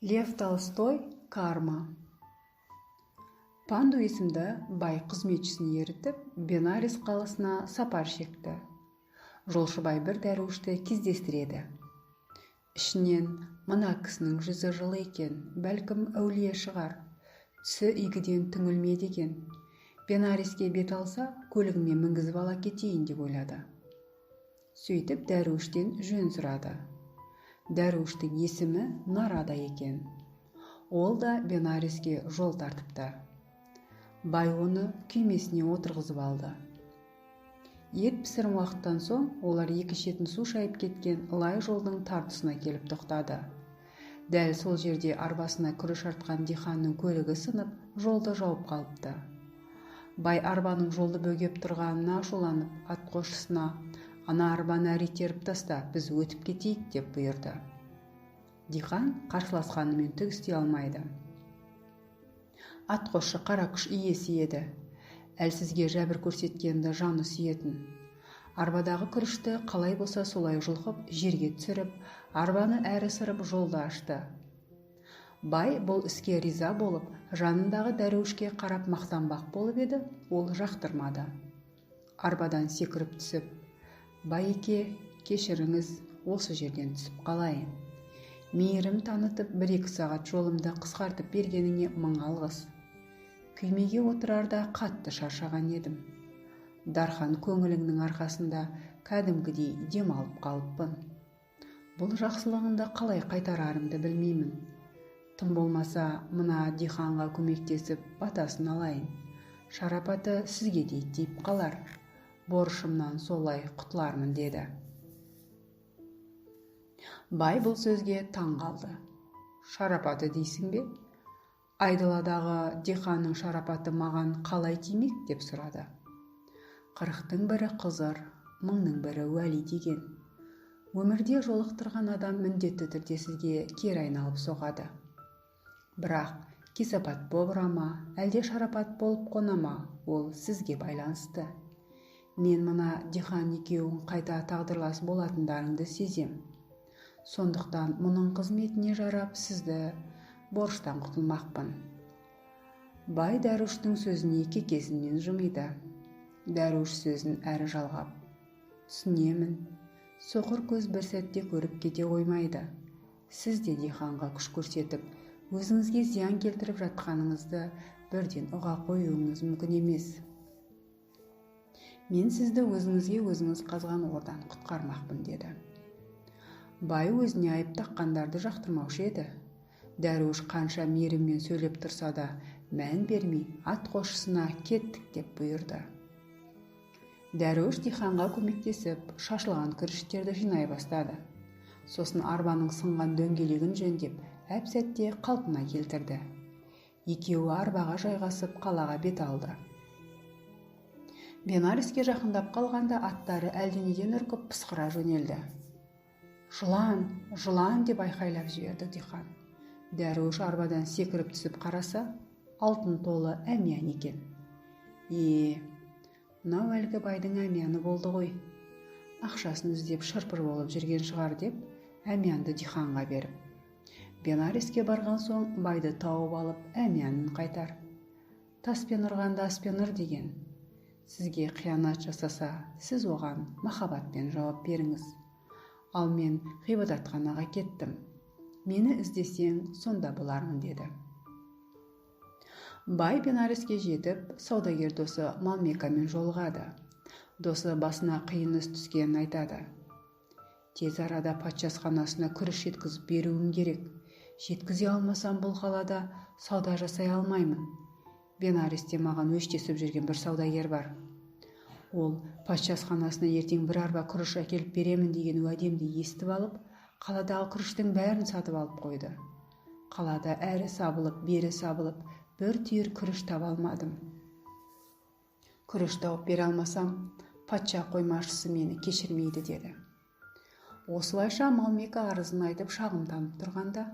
Лев Толстой «Карма». Панду есімді бай қызметшісін ерітіп, Бенарес қаласына сапар шекті. Жолшыбай бір дәруішті кездестіреді. Ішінен мына кісінің жүзі жылы екен, бәлкім әулие шығар, түсі игіден түңілмеді екен. Бенареске бет алса, көлігіме мінгізіп ала кетейін деп ойлады. Сөйтіп дәруіштен жөн сұрады. Дәруіштің есімі Нарада екен. Ол да Бенареске жол тартыпты. Бай оны күймесіне отырғызып алды. Ет пісірім уақыттан соң олар екі шетін су шайып кеткен лай жолдың тартысына келіп тоқтады. Дәл сол жерде арбасына күріш артқан диханның көлігі сынып, жолды жауып қалыпты. Бай арбаның жолды бөгеп тұрғанына ашуланып, атқосшысына «Ана арбаны әр итеріп таста, біз өтіп кетейік» деп бұйырды. Дихан қарсыласқанымен түк істей алмайды. Атқосшы қара күш иесі еді. Әлсізге жәбір көрсеткенді жаны сүйетін. Арбадағы күрішті қалай болса солай жұлқып, жерге түсіріп, арбаны әрі сырып жолды ашты. Бай бұл іске риза болып, жанындағы дәруішке қарап мақтанбақ болып еді, ол жақтырмады. Арбадан секіріп түсіп, «Байеке, кешіріңіз, осы жерден түсіп қалайын. Мейірім танытып, 1-2 сағат жолымды қысқартып бергеніңе мың алғыс. Күймеге отырарда қатты шаршаған едім. Дархан көңіліңнің арқасында кәдімгідей дем алып қалыппын. Бұл жақсылығыңды қалай қайтарарымды білмеймін. Тым болмаса, мына Диханға көмектесіп батасын алайын. Шарапаты сізге де тиіп қалар. Борышымнан солай құтылармын» деді. Бай бұл сөзге таң қалды. «Шарапаты дейсің бе? Айдаладағы Диханның шарапаты маған қалай тимек?» деп сұрады. «40-тың бірі қызыр, 1000-ның бірі уәли» деген. Өмірде жолықтырған адам міндетті түрде сізге кері айналып соғады. Бірақ кесапат болыра ма, әлде шарапат болып қона ма, ол сізге байланысты. Мен мына Дихан екеуің қайта тағдырлас болатындарыңды сезем. Сондықтан мұның қызметіне жарап сізді борыштан құтылмақпын». Бай дәруіштің сөзіне кекесінен жымиды. Дәруіш сөзін әрі жалғап: «Түсінемін. Соқыр көз бір сәтте көріп кете қоймайды. Сіз де Диханға күш көрсетіп, өзіңізге зиян келтіріп жатқаныңызды бірден ұға қоюыңыз мүмкін емес. Мен сізді өзіңізге өзіңіз қазған ордан құтқармақпын» деді. Бай өзіне айып таққандарды жақтырмаушы еді. Дәруіш қанша мейіріммен сөйлеп тұрса да, мән бермей атқосшысына «Кеттік» деп бұйырды. Дәруіш Диханға көмектесіп, шашылған күріштерді жинай бастады. Сосын арбаның сынған дөңгелегін жөндеп, әп-сәтте қалпына келтірді. Екеуі арбаға жайғасып, қалаға бет алды. Бенареске жақындап қалғанда аттары әлденеден үркіп пысқыра жөнелді. «Жылан, жылан» деп айқайлап жіберді Дихан. Дәруіш арбадан секіріп түсіп қараса, алтын толы әмиян екен. Мынау әлгі байдың әмияны болды ғой. Ақшасын іздеп шырпыр болып жүрген шығар» деп әмиянды Диханға беріп. Бенареске барған соң байды тауып алып, әмиянын қайтар. «Таспен ұрғанда аспен ұр» деген. Сізге қиянат жасаса, сіз оған махаббатпен жауап беріңіз. Ал мен ғибадатханаға кеттім. Мені іздесең, сонда болармын» деді. Бай Бенареске жетіп, саудагер досы Малмекамен жолығады. Досы басына қиын іс түскенін айтады. «Тез арада патшасханасына күріш жеткізіп беруім керек. Жеткізе алмасам бұл қалада сауда жасай алмаймын. Бенаресте маған өштесіп жүрген бір саудагер бар. Ол патшасханасына ертең бір арба күріш әкеліп беремін деген уәдемді естіп алып, қаладағы күріштің бәрін сатып алып қойды. Қалада әрі сабылып, бері сабылып, бір түйір күріш таба алмадым. Күріш тауып бере алмасам, патша қоймашысы мені кешірмейді» деді. Осылайша Малмека арызын айтып шағымданып тұрғанда,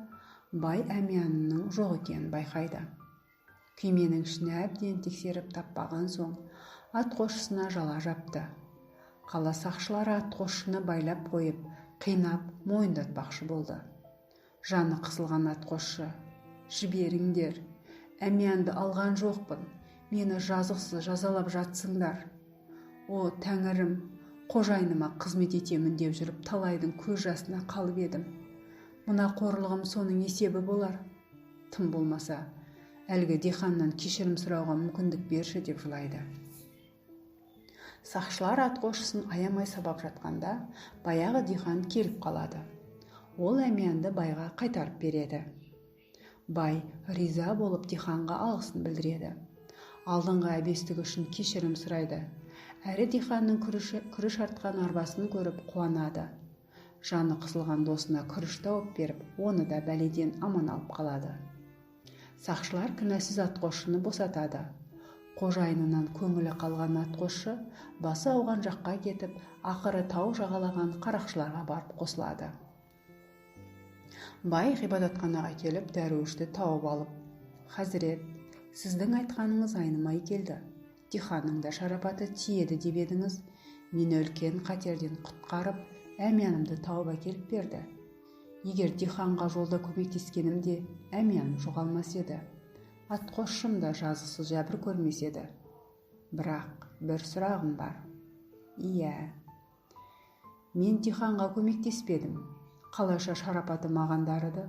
бай әмиянының жоқ екенін байқайды. Күйменің ішіне әбден тексеріп таппаған соң, атқосшысына жала жапты. Қала сақшылары атқосшыны байлап қойып, қинап, мойындатпақшы болды. Жаны қысылған атқосшы: «Жіберіңдер, әмиянды алған жоқпын, мені жазықсыз жазалап жатсыңдар. О, тәңірім, қожайыныма қызмет етемін деп жүріп талайдың көз жасына қалып едім. Мына қорлығым соның есебі болар. Тым болмаса, әлгі диханнан кешірім сұрауға мүмкіндік берші» деп жылайды. Сақшылар атқосшысын аямай сабап жатқанда, баяғы дихан келіп қалады. Ол әмиянды байға қайтарып береді. Бай риза болып диханға алғысын білдіреді. Алдыңғы әбестігі үшін кешірім сұрайды. Әрі диханның күріш артқан арбасын көріп қуанады. Жаны қысылған досына күріш тауып беріп, оны да бәледен аман алып қалады. Сақшылар кінәсіз атқосшыны босатады. Қожайынынан көңілі қалған атқосшы басы ауған жаққа кетіп, ақыры тау жағалаған қарақшыларға барып қосылады. Бай ғибадатханаға келіп, дәруішті тауып алып: «Хазірет, сіздің айтқаныңыз айнымай келді. Диханның да шарапаты тиеді деп едіңіз. Мені үлкен қатерден құтқарып, әмиянымды тауып әкеліп берді. Егер диханға жолда көмектескенімде, әмияным жоғалмас еді. Атқосшым да жазықсыз жәбір көрмес еді. Бірақ бір сұрағым бар. Иә, мен диханға көмектеспедім. Қалайша шарапаты маған дарыды?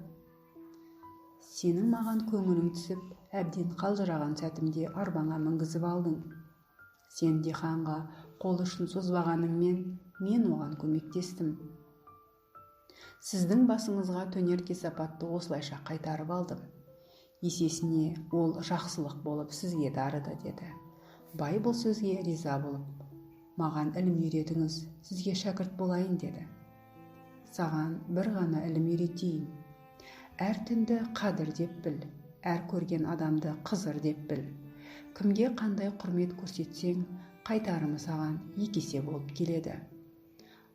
Сенің маған көңілің түсіп, әбден қалжыраған сәтімде арбаңа мінгізіп алдың. Сен диханға қол ұшын созбағаныңмен, мен оған көмектестім. Сіздің басыңызға төнер кесапатты осылайша қайтарып алдым. Есесіне ол жақсылық болып сізге дарыды» деді. Бай бұл сөзге риза болып: «Маған ілім үйретіңіз, сізге шәкірт болайын» деді. «Саған бір ғана ілім үйретейін. Әр түнді қадір деп біл, әр көрген адамды қызыр деп біл. Кімге қандай құрмет көрсетсең, қайтарымы саған екі есе болып келеді.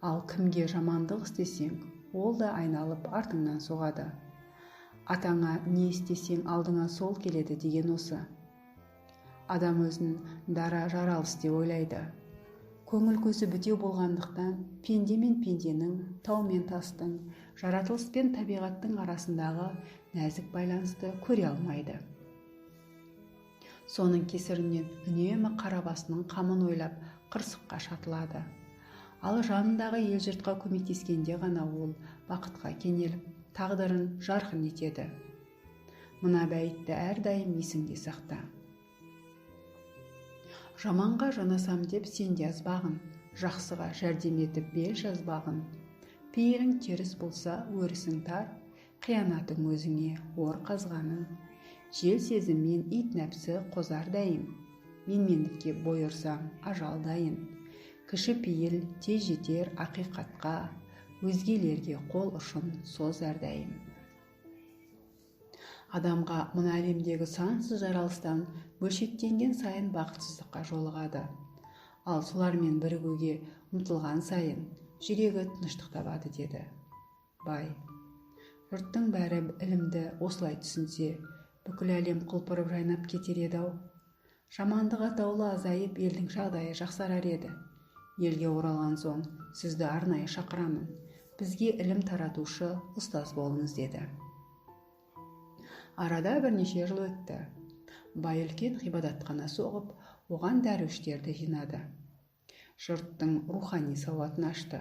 Ал кімге жамандық істесең, ол да айналып артыңнан соғады. Атаңа не істесең, алдыңа сол келеді» деген осы. Адам өзін дара жаралыс деп ойлайды. Көңіл көзі бітеу болғандықтан, пенде мен пенденің, тау мен тастың, жаратылыс пен табиғаттың арасындағы нәзік байланысты көре алмайды. Соның кесірінен үнемі қарабасының қамын ойлап қырсыққа шатылады. Ал жанындағы ел-жұртқа көмектескенде ғана ол бақытқа кенеліп, тағдырын жарқын етеді. Мына бәйітті әрдайым есіңде сақта. Жаманға жанасам деп сен жазбағын, жақсыға жәрдем етіп бел жазбағын. Пейілің теріс болса өрісің тар, қиянатың өзіңе ор қазғаның. Жел сезіммен ит нәпсі қозар дайым, менмендікке бой ұрсаң ажал дайын. Кіші пейіл тез жетер ақиқатқа, өзгелерге қол ұшын соз әрдайым. Адамға мына әлемдегі сансыз жаралыстан бөлшектенген сайын бақытсыздыққа жолығады. Ал солармен бірігуге ұмтылған сайын жүрегі тыныштық табады деді. Бай: «Жұрттың бәрі ілімді осылай түсінсе, бүкіл әлем құлпырып жайнап кетер еді-ау. Жамандық атаулы азайып, елдің жағдайы жақсарар еді. Елге оралған соң сізді арнайы шақырамын. Бізге ілім таратушы ұстаз болыңыз» деді. Арада бірнеше жыл өтті. Бай үлкен ғибадатхана соғып, оған дәруіштерді жинады. Жұрттың рухани сауатын ашты.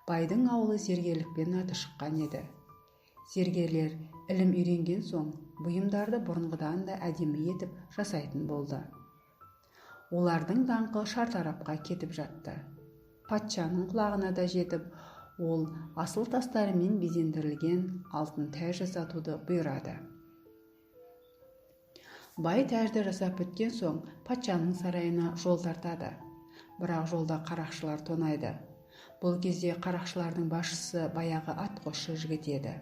Байдың ауылы зергерлікпен аты шыққан еді. Зергерлер ілім үйренген соң, бұйымдарды бұрынғыдан да әдемі етіп жасайтын болды. Олардың даңқы шартарапқа кетіп жатты. Патшаның құлағына да жетіп, ол асыл тастарымен безендірілген алтын тәж жасатуды бұйырады. Бай тәжді жасап біткен соң патшаның сарайына жол тартады. Бірақ жолда қарақшылар тонайды. Бұл кезде қарақшылардың басшысы баяғы атқосшы жігіт еді.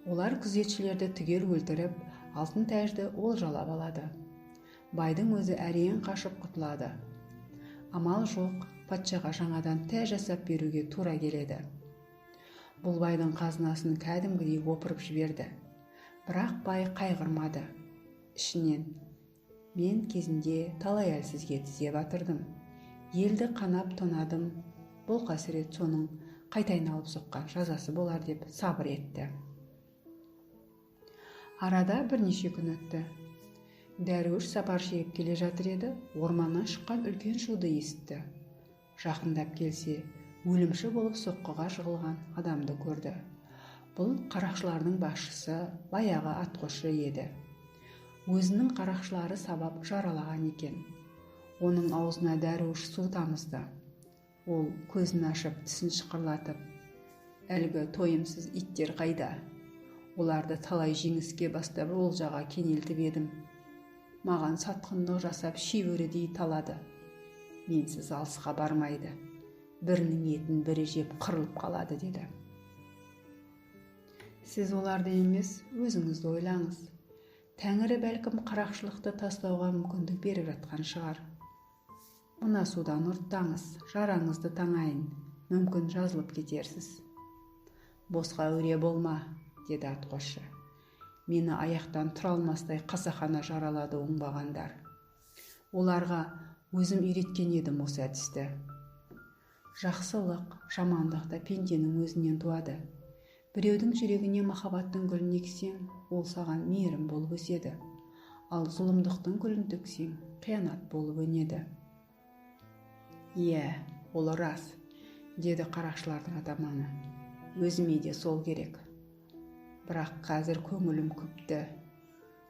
Олар күзетшілерді түгел өлтіріп, алтын тәжді олжалап алады. Байдың өзі әрең қашып құтылады. Амал жоқ, патшаға жаңадан тәж жасап беруге тура келеді. Бұл байдың қазынасын кәдімгідей опырып жіберді. Бірақ бай қайғырмады. Ішінен: «Мен кезінде талай әлсізге тізе батырдым. Елді қанап тонадым. Бұл қасірет соның қайта айналып соққан жазасы болар» деп сабыр етті. Арада бірнеше күн өтті. Дәруіш сапар шегіп келе жатыр еді, орманнан шыққан үлкен шуды есітті. Жақындап келсе, өлімші болып соққыға жығылған адамды көрді. Бұл қарақшылардың басшысы баяғы атқосшы еді. Өзінің қарақшылары сабап жаралаған екен. Оның аузына Дәруіш су тамызды. Ол көзін ашып, тісін шықырлатып: «Әлгі тойымсыз иттер қайда? Оларды талай жеңіске бастап олжаға кенелтіп едім. Маған сатқындық жасап шибөрідей талады. Менсіз алысқа бармайды. Бірінің етін бірі жеп қырылып қалады» деді. Сіз оларды емес, өзіңізді ойлаңыз. Тәңірі бәлкім қарақшылықты тастауға мүмкіндік беріп жатқан шығар. Мына судан ұрттаңыз, жараңызды таңайын, мүмкін жазылып кетерсіз. «Босқа өре болма», деді атқосшы. «Мені аяқтан тұра алмастай қасақана жаралады оңбағандар. Оларға өзім үйреткен едім осы әдісті. Жақсылық, жамандық та пенденің өзінен туады. Біреудің жүрегіне махаббаттың гүлін ексең, ол саған мейірім болып өседі. Ал зұлымдықтың гүлін төксең, қиянат болып өнеді». «Иә, ол рас», деді қарақшылардың атаманы. «Өзіме де сол керек. Бірақ қазір көңілім күпті.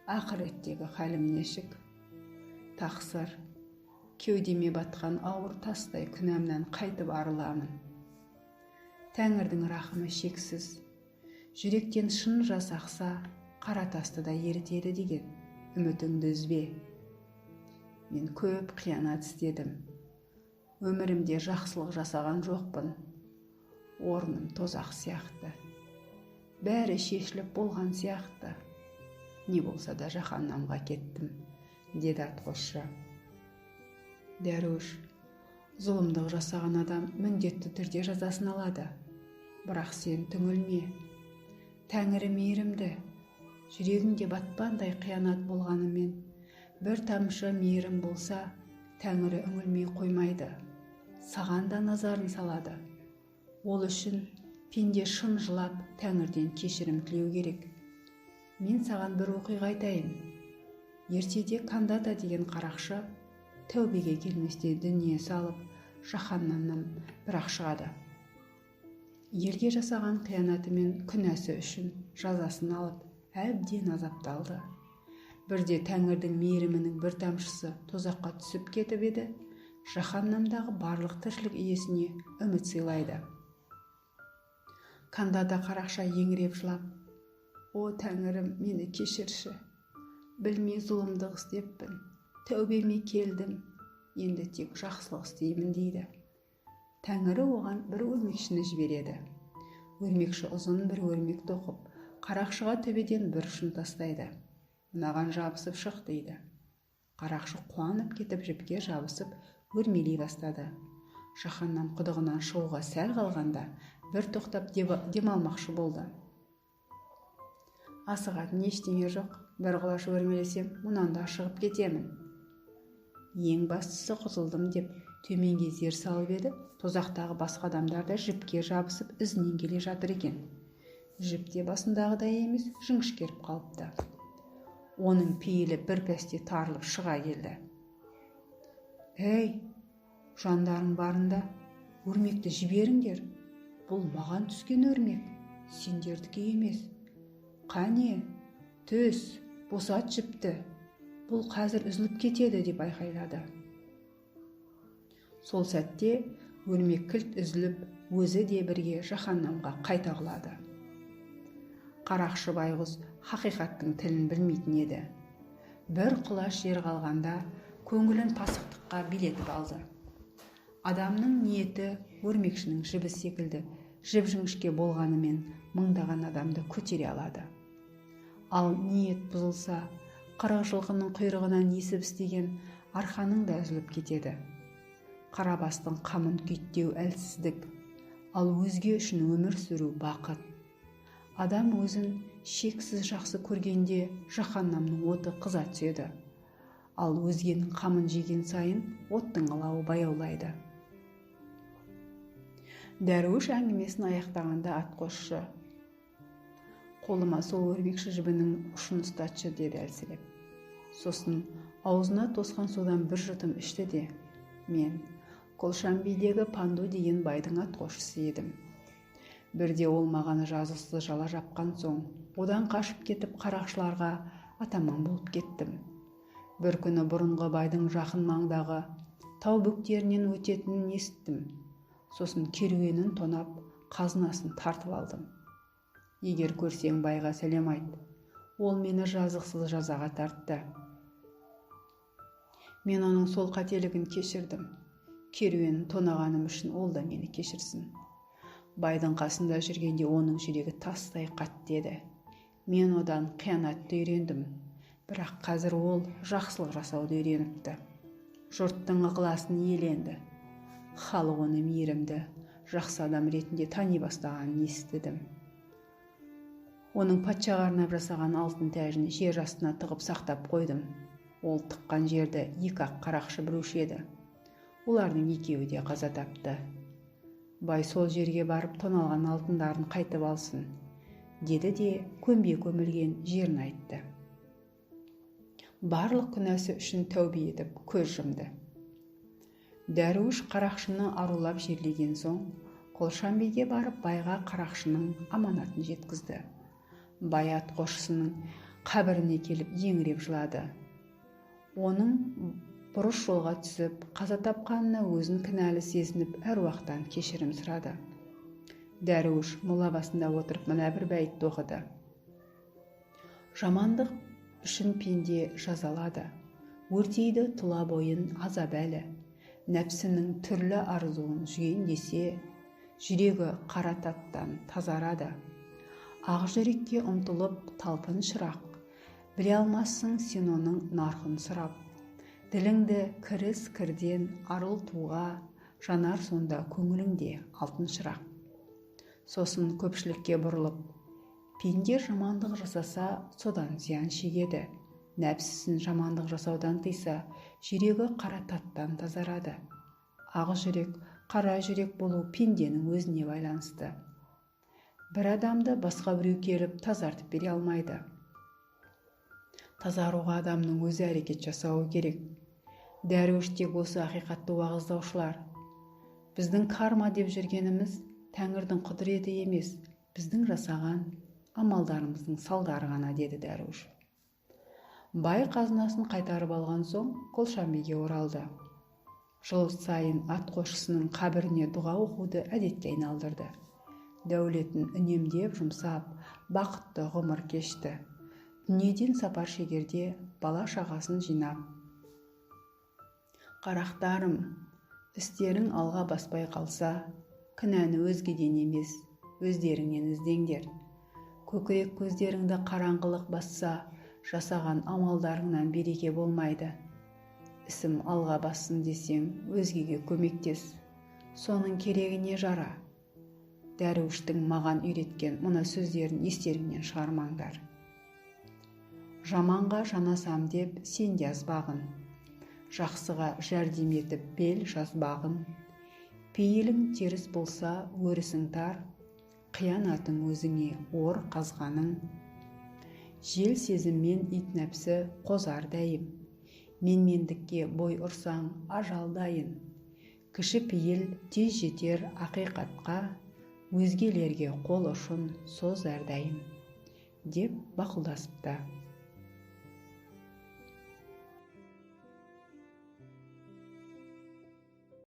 Ақыреттегі халім нешік? Тақсыр, кеудеме батқан ауыр тастай күнәмнен қайтып арыламын. Тәңірдің рахымы шексіз. Жүректен шын жас ақса, қара тасты да ерітеді деген үмітіңді үзбе. Мен көп қиянат істедім. Өмірімде жақсылық жасаған жоқпын. Орным тозақ сияқты. Бәрі шешіліп болған сияқты. Не болса да жаһаннамға кеттім», деді атқосшы. «Дәруіш, зұлымдық жасаған адам міндетті түрде жазасын алады. Бірақ сен түңілме. Тәңірі мейірімді. Жүрегіңде батпандай қиянат болғанымен, бір тамшы мейірім болса, Тәңірі үңілмей қоймайды. Саған да назарын салады. Ол үшін пенде шын жылап Тәңірден кешірім тілеу керек. Мен саған бір оқиға айтайын. Ертеде Кандата деген қарақшы тәубеге келместен дүние салып, жаһаннамнан бірақ шығады. Елге жасаған қиянаты мен күнәсі үшін жазасын алып, әбден азапталды. Бірде Тәңірдің мейірімінің бір тамшысы тозаққа түсіп кетіп еді, жаһаннамдағы барлық тіршілік иесіне үміт сыйлайды. Кандата қарақша еңіреп жылап: «О Тәңірім, мені кешірші. Білмей зұлымдық істеппін. Тәубеме келдім. Енді тек жақсылық істеймін» дейді. Тәңірі оған бір өрмекшіні жібереді. Өрмекші ұзын бір өрмек тоқып, қарақшыға төбеден бір ұшын тастайды. «Мынаған жабысып шық» дейді. Қарақшы қуанып кетіп жіпке жабысып өрмелей бастады. Жаһаннам құдығынан шығуға сәл қалғанда бір тоқтап демалмақшы болды. «Асығатын ештеңе жоқ. Бір құлаш өрмелесем, мұнан да шығып кетемін. Ең бастысы құтылдым» деп төменге зер салып еді, тозақтағы басқа адамдар да жіпке жабысып ізінен келе жатыр екен. Жіпте басындағыдай емес, жіңішкеріп қалыпты. Оның пейілі бір пәсте тарылып шыға келді. «Әй, жандарың барында, өрмекті жіберіңдер. Бұл маған түскен өрмек, сендердікі емес. Қане, төс, босат жіпті. Бұл қазір үзіліп кетеді» деп айқайлады. Сол сәтте өрмек кілт үзіліп, өзі де бірге жаһаннамға қайта құлады. Қарақшы байғұс хақиқаттың тілін білмейтін еді. Бір құлаш жер қалғанда көңілін пасықтыққа билетіп алды. Адамның ниеті өрмекшінің жібі секілді жіп-жіңішке болғанымен мыңдаған адамды көтере алады. Ал ниет бұзылса, 40 жылқының құйрығынан есіп істеген арқаның да үзіліп кетеді. Қарабастың қамын күйттеу әлсіздік, ал өзге үшін өмір сүру бақыт. Адам өзін шексіз жақсы көргенде жаһаннамның оты қыза түседі. Ал өзгенің қамын жеген сайын оттың алауы баяулайды. Дәруіш әңгімесін аяқтағанда атқосшы: Қолыма сол өрмекші жібінің ұшын ұстатшы, деді әлсіреп. Сосын аузына тосқан судан бір жұтым ішті де: мен Қолшамбидегі Панду деген байдың атқосшысы едім. Бірде ол маған жазықсыз жала жапқан соң, одан қашып кетіп қарақшыларға атаман болып кеттім. Бір күні бұрынғы байдың жақын маңдағы тау бөктерінен өтетінін естідім. Сосын керуенін тонап, қазынасын тартып алдым. Егер көрсең, байға сәлем айт. Ол мені жазықсыз жазаға тартты. Мен оның сол қателігін кешірдім. Керуенін тонағаным үшін ол да мені кешірсін. Байдың қасында жүргенде оның жүрегі тастай қатты еді. Мен одан қиянатты үйрендім. Бірақ қазір ол жақсылық жасауды үйреніпті. Жұрттың ықыласын иеленді. Халық оны мейірімді, жақсы адам ретінде тани бастағанын естідім. Оның патшаға арнап жасаған алтын тәжін жер астына тығып сақтап қойдым. Ол тыққан жерді екі ақ қарақшы білуші еді. Олардың екеуі де қаза тапты. Бай сол жерге барып тоналған алтындарын қайтып алсын, деді де көмбе көмілген жерін айтты. Барлық күнәсі үшін тәубе етіп көз жұмды. Дәруіш қарақшыны арулап жерлеген соң, Қолшамбиге барып байға қарақшының аманатын жеткізді. Бай атқосшысының қабіріне келіп еңіреп жылады. Оның бұрыс жолға түсіп, қаза тапқанына өзін кінәлі сезініп, әруақтан кешірім сұрады. Дәруіш мұла басында отырып мына бір бәйітті оқыды. Жамандық үшін пенде жазалады, өртейді тұла бойын азап әлі. Нәпсінің түрлі арзуын жүйен десе, жүрегі қара таттан тазарады. Ақ жүрекке ұмтылып талпын шырақ, біле алмассың сен оның нарқын сұрап. Діліңді кіріс кірден арыл туға, жанар сонда көңіліңде алтын шырақ. Сосын көпшілікке бұрылып, пенде жамандық жасаса, содан зиян шегеді. Нәпсісін жамандық жасаудан тыйса, жүрегі қара таттан тазарады. Ақ жүрек, қара жүрек болу пенденің өзіне байланысты. Бір адамды басқа біреу келіп тазартып бере алмайды. Тазаруға адамның өзі әрекет жасауы керек. Дәруіш тек осы ақиқатты уағыздаушылар. Біздің карма деп жүргеніміз Тәңірдің құдіреті емес, біздің жасаған амалдарымыздың салдары ғана, деді дәруіш. Бай қазынасын қайтарып алған соң Қолшамбиге оралды. Жыл сайын атқосшысының қабіріне дұға оқуды әдетке айналдырды. Дәулетін үнемдеп жұмсап, бақытты ғұмыр кешті. Дүниеден сапар шегерде бала шағасын жинап: қарақтарым, істерің алға баспай қалса, кінәні өзгеден емес, өздеріңнен іздеңдер. Көкірек көздеріңді қараңғылық басса, жасаған амалдарыңнан береке болмайды. Ісім алға бассын десең, өзгеге көмектес. Соның керегіне жара. Дәруіштің маған үйреткен мына сөздерін естеріңнен шығармаңдар. Жаманға жанасам деп сен жазбағын, жақсыға жәрдем етіп бел жазбағын. Пейілің теріс болса, өрісің тар, қиянатың өзіңе ор қазғаның. Жел сезіммен ит нәпсі қозар дәйім, менмендікке бой ұрсаң ажал дайын. Кіші пейіл тез жетер ақиқатқа, өзгелерге қол ұшын соз әрдайым, деп бақылдасыпты.